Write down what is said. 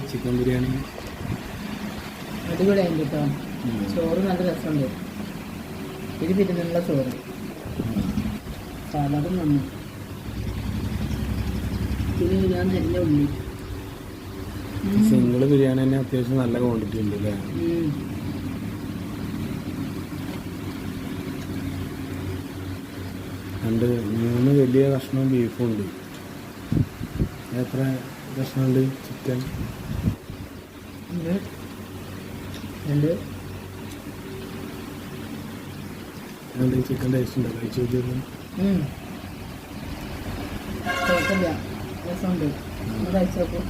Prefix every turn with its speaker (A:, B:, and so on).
A: Chicken biryani?
B: അടിപൊളിയായിട്ട് കേട്ടോ. ചോറ് നല്ല രസമുണ്ട്. ഇത് പിരിഞ്ഞുള്ള ചോറ്, സാലഡും നന്നു. പിന്നെ ഞാൻ തന്നെ ഉള്ളി.
A: സിംഗിൾ ബിരിയാണി തന്നെ അത്യാവശ്യം നല്ല ക്വാണ്ടിറ്റി ഉണ്ട് അല്ലേ? രണ്ട് 3 വലിയ കഷ്ണം ബീഫും ഉണ്ട്. എത്ര കഷ്ണമുണ്ട് ചിക്കൻ? ചിക്കൻ ടേസ്റ്റ് ഉണ്ടോ? കഴിച്ചു നോക്കിയത്?
B: കുഴപ്പമില്ല, രസമുണ്ട്. കഴിച്ചു നോക്കും.